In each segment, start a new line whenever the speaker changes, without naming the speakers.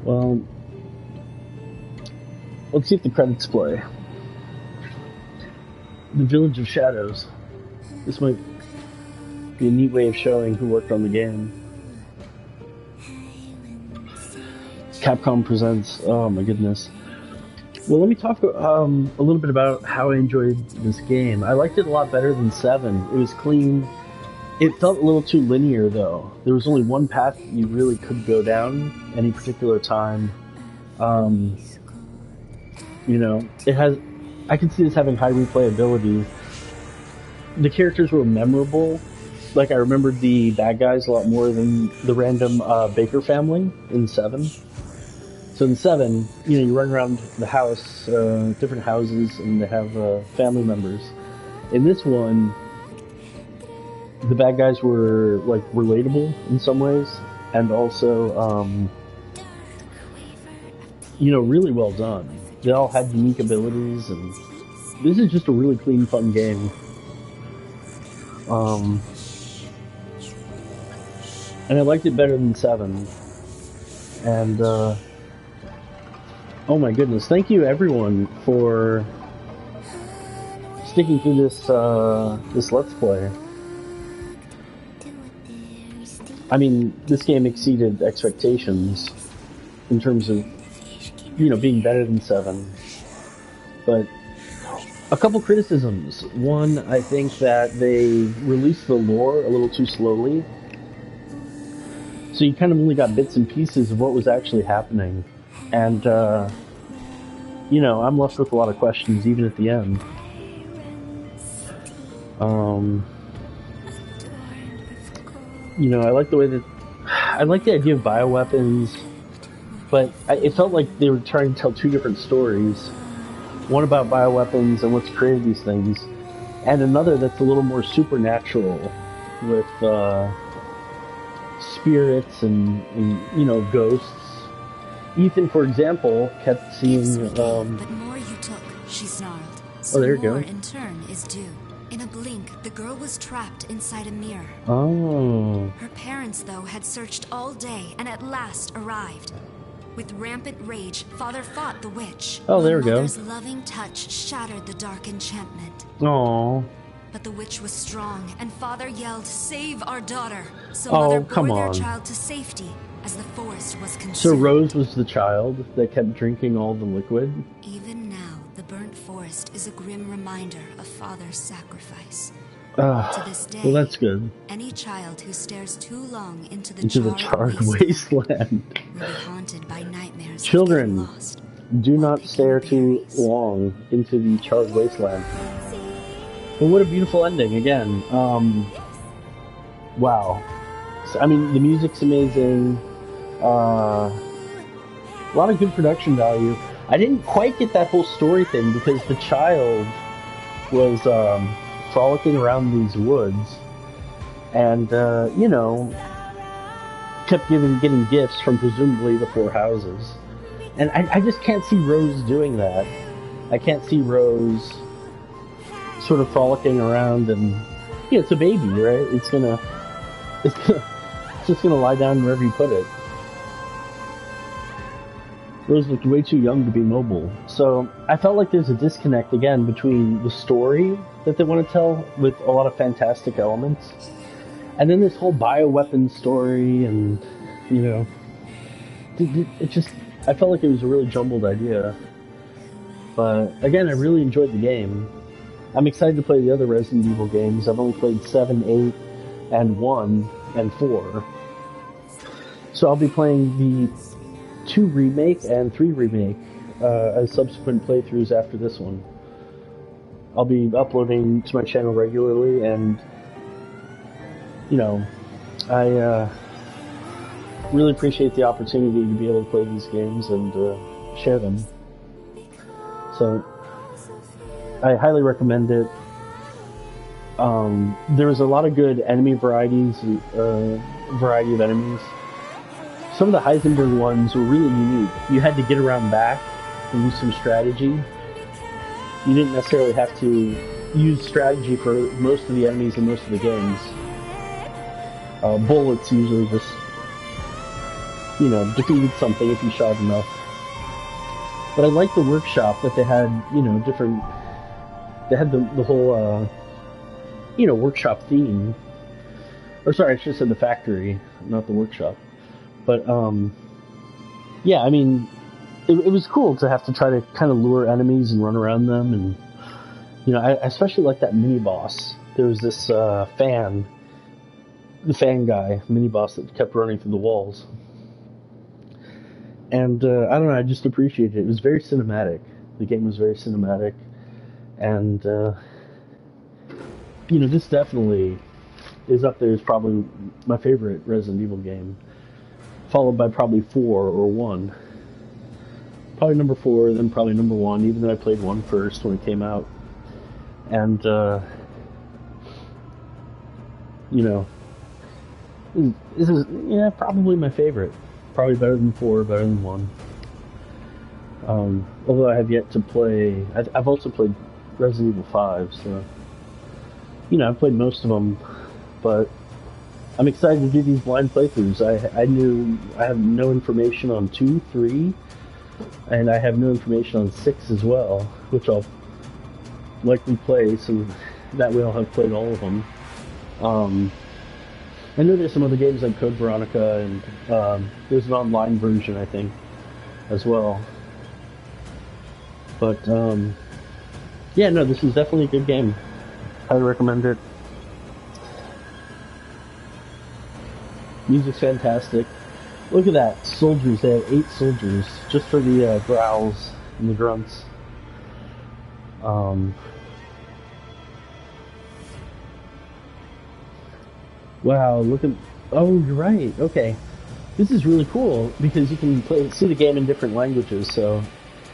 Well, let's see if the credits play. The Village of Shadows. This might be a neat way of showing who worked on the game. Capcom presents. Oh my goodness. Well, let me talk a little bit about how I enjoyed this game. I liked it a lot better than 7. It was clean. It felt a little too linear, though. There was only one path you really could go down any particular time. You know, it has. I can see this having high replayability. The characters were memorable. Like, I remembered the bad guys a lot more than the random Baker family in 7. So in 7, you know, you run around the house, different houses, and they have family members. In this one, the bad guys were, like, relatable in some ways, and also, you know, really well done. They all had unique abilities, and this is just a really clean, fun game. And I liked it better than 7. And, oh my goodness, thank you everyone for sticking through this, this Let's Play. I mean, this game exceeded expectations in terms of, you know, being better than 7. But a couple criticisms. One, I think that they released the lore a little too slowly. So you kind of only got bits and pieces of what was actually happening. And, you know, I'm left with a lot of questions even at the end. You know, I like the way that... I like the idea of bioweapons, but it felt like they were trying to tell two different stories. One about bioweapons and what's created these things, and another that's a little more supernatural with spirits and, you know, ghosts. Ethan, for example, kept seeing...
but more you took, she snarled.
Oh, there you go.
More in turn is due. In a blink, the girl was trapped inside a mirror.
Oh.
Her parents, though, had searched all day and at last arrived. With rampant rage, Father fought the witch.
Oh, there we go.
Mother's loving touch shattered the dark enchantment.
Oh.
But the witch was strong, and Father yelled, "Save our daughter!" So
Oh,
Mother
come
bore their
on.
child to safety as the forest was consumed.
So Rose was the child that kept drinking all the liquid?
Even now, the burnt forest is a grim reminder of Father's sacrifice. To this day,
well, that's good.
any child who stares too long into the
charred wasteland
will be haunted by nightmares.
Children,
of getting lost.
do not stare too long into the charred wasteland. Well, what a beautiful ending, again. Wow. So, I mean, the music's amazing. A lot of good production value. I didn't quite get that whole story thing because the child was frolicking around these woods and, you know, kept getting gifts from presumably the 4 houses. And I just can't see Rose doing that. I can't see Rose sort of frolicking around and, you know, it's a baby, right? It's just gonna lie down wherever you put it. Rose looked way too young to be mobile. So I felt like there's a disconnect again between the story that they want to tell with a lot of fantastic elements, and then this whole bioweapon story, and, you know, it just, I felt like it was a really jumbled idea. But again, I really enjoyed the game. I'm excited to play the other Resident Evil games. I've only played 7, 8, and 1, and 4. So I'll be playing the 2 remake and 3 remake as subsequent playthroughs after this one. I'll be uploading to my channel regularly, and, you know, I really appreciate the opportunity to be able to play these games and share them. So I highly recommend it. There was a lot of good enemy variety of enemies. Some of the Heisenberg ones were really unique. You had to get around back and use some strategy. You didn't necessarily have to use strategy for most of the enemies in most of the games. Bullets usually just defeated something if you shot enough. But I liked the workshop that they had, different. They had the whole, workshop theme. Or sorry, I should have said the factory, not the workshop. But, yeah, I mean, it was cool to have to try to kind of lure enemies and run around them. And, I especially like that mini-boss. There was this the fan guy, mini-boss that kept running through the walls. And, I don't know, I just appreciated it. It was very cinematic. The game was very cinematic. And, this definitely is up there as probably my favorite Resident Evil game. Followed by probably 4 or 1. Probably number 4, then probably number 1, even though I played 1 first when it came out. And, this is, probably my favorite. Probably better than 4, better than 1. Although I have yet to play... I've also played Resident Evil 5, so... I've played most of them, but I'm excited to do these blind playthroughs. I have no information on 2, 3, and I have no information on 6 as well, which I'll likely play, so that way I'll have played all of them. I know there's some other games like Code Veronica, and there's an online version, I think, as well. But, yeah, no, this is definitely a good game. Highly recommend it. Music's fantastic. Look at that, soldiers. They have 8 soldiers, just for the growls and the grunts. Wow, look at... Oh, you're right, okay. This is really cool, because you can see the game in different languages, so...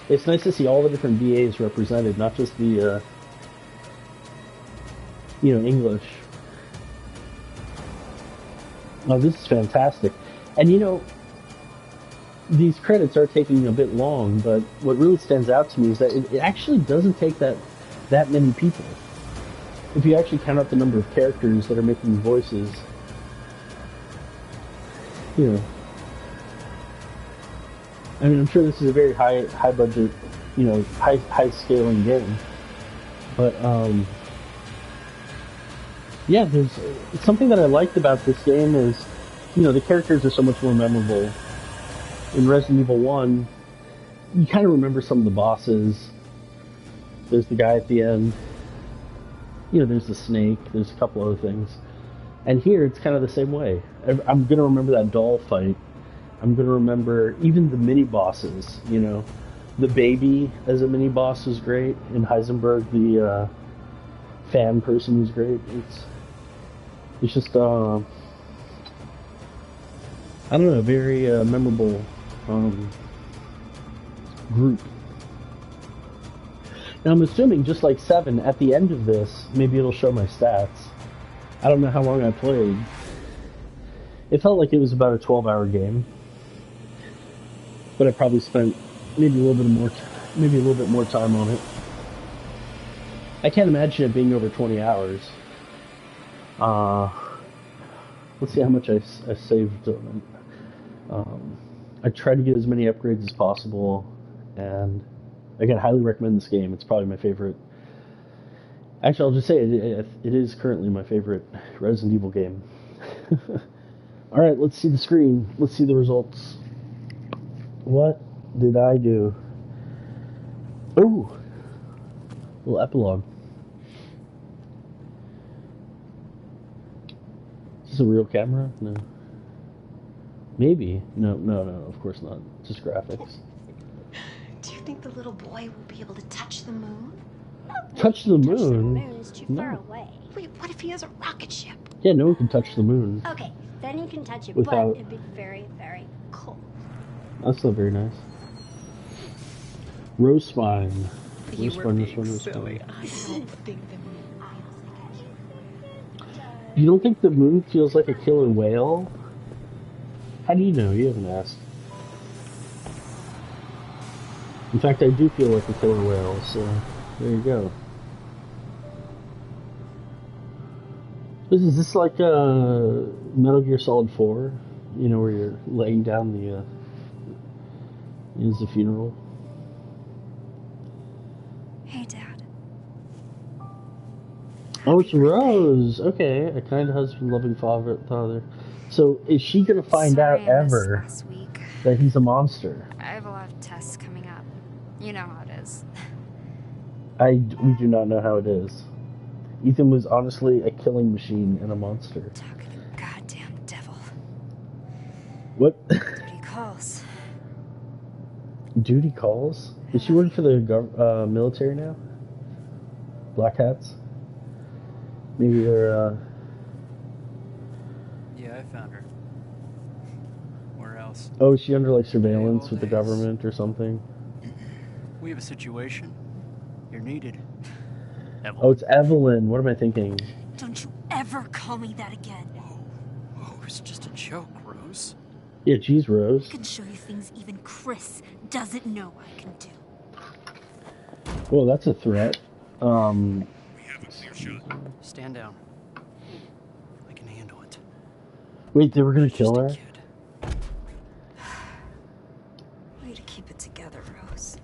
It's nice to see all the different VAs represented, not just the, English. Oh, this is fantastic. And these credits are taking a bit long, but what really stands out to me is that it actually doesn't take that many people. If you actually count up the number of characters that are making voices, I mean, I'm sure this is a very high budget, high scaling game. But, yeah, something that I liked about this game is, the characters are so much more memorable. In Resident Evil 1, you kind of remember some of the bosses. There's the guy at the end. There's the snake. There's a couple other things. And here, it's kind of the same way. I'm going to remember that doll fight. I'm going to remember even the mini-bosses, The baby as a mini-boss was great. And Heisenberg, the fan person, was great. It's just, I don't know, a very memorable group. Now I'm assuming, just like 7, at the end of this, maybe it'll show my stats. I don't know how long I played. It felt like it was about a 12-hour game. But I probably spent maybe a little bit more time on it. I can't imagine it being over 20 hours. Let's see how much I saved on it. I tried to get as many upgrades as possible, and again, highly recommend this game. It's probably my favorite. Actually, I'll just say it is currently my favorite Resident Evil game. Alright, let's see the screen. Let's see the results. What did I do? Ooh! Little epilogue. Is this a real camera? No. Maybe. No, of course not. Just graphics.
Do you think the little boy will be able to touch the moon?
Touch the moon?
Touch the moon is too far away.
Wait, what if he has a rocket ship?
Yeah, no one can touch the moon.
Okay, then you can touch it,
Without...
but it'd be very, very cold.
That's not very nice. Rose spine.
You were being silly. I don't think the moon.
You don't think the moon feels like a killer whale? How do you know? You haven't asked. In fact, I do feel like a killer whale, so there you go. Is this like Metal Gear Solid 4? You know, where you're laying down the, is the funeral.
Hey, Dad.
Oh, it's Rose. Okay, a kind husband, loving father. So, is she gonna find
Sorry
out
I missed
ever
last week.
that he's a monster?
I have a lot of tests coming up. You know how it is.
We do not know how it is. Ethan was honestly a killing machine and a monster.
Talk of the goddamn devil.
What?
Duty calls.
Duty calls? Is she working for the military now? Black hats? Maybe they're,
Yeah, I found her. Where else?
Oh, is she under, like, surveillance with the
days.
government or something?
We have a situation. You're needed. Evelyn.
Oh, it's Evelyn. What am I thinking?
Don't you ever call me that again.
Whoa, it's just a joke, Rose.
Yeah, geez, Rose.
I can show you things even Chris doesn't know I can do.
Well, that's a threat.
We have a clear shot.
Stand down. I can handle it.
Wait, they were gonna
Just
kill
a
her?
kid.
Way to keep it together, Rose.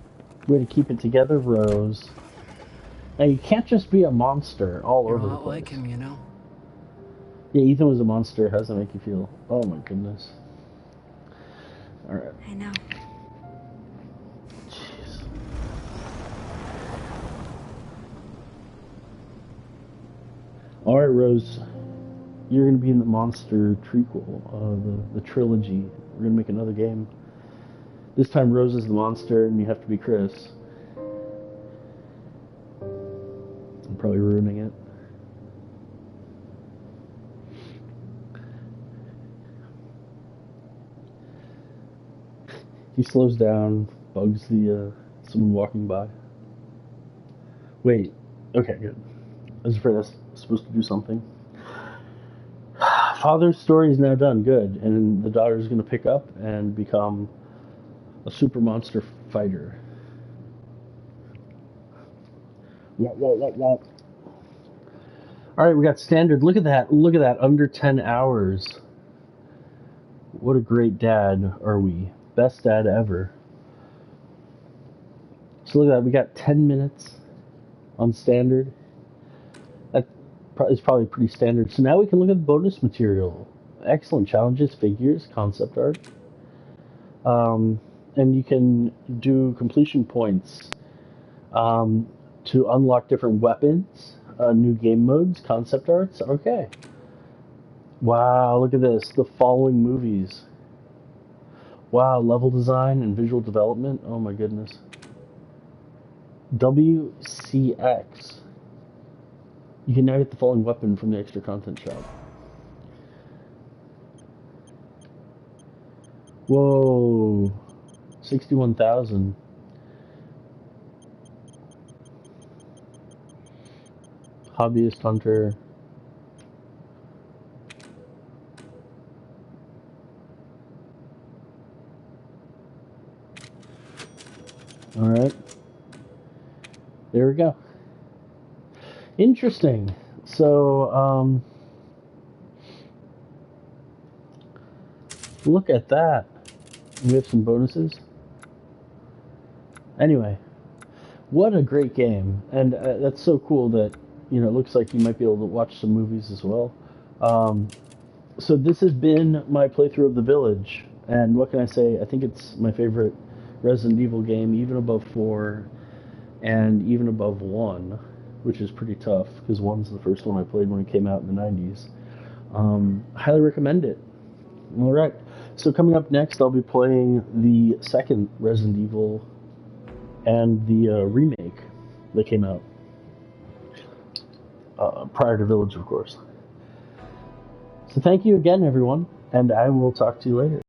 Way to keep it together, Rose. Now, you can't just be a monster all
You're a
over the
lot
place.
like him, you know?
Yeah, Ethan was a monster. How does that make you feel? Oh my goodness. Alright.
I know.
Jeez. Alright, Rose. You're gonna be in the monster trequel, the trilogy. We're gonna make another game. This time Rose is the monster and you have to be Chris. I'm probably ruining it. He slows down, bugs the someone walking by. Wait, okay, good. I was afraid I was supposed to do something. Father's story is now done, good, and the daughter's gonna pick up and become a super monster fighter. Yeah. Alright, we got standard. Look at that, under 10 hours. What a great dad are we. Best dad ever. So look at that, we got 10 minutes on standard. That is probably pretty standard. So now we can look at the bonus material. Excellent challenges, figures, concept art. And you can do completion points to unlock different weapons, new game modes, concept arts. Okay. Wow, look at this. The following movies. Wow, level design and visual development. Oh my goodness. WCX. You can now get the following weapon from the extra content shop. Whoa. 61,000. Hobbyist hunter. Alright. There we go. Interesting. So, look at that. We have some bonuses. Anyway, what a great game. And that's so cool that, you know, it looks like you might be able to watch some movies as well. So this has been my playthrough of The Village. And what can I say? I think it's my favorite Resident Evil game, even above 4 and even above 1, which is pretty tough because 1's the first one I played when it came out in the 90s. Highly recommend it. Alright, so coming up next, I'll be playing the second Resident Evil and the remake that came out prior to Village, of course. So thank you again, everyone, and I will talk to you later.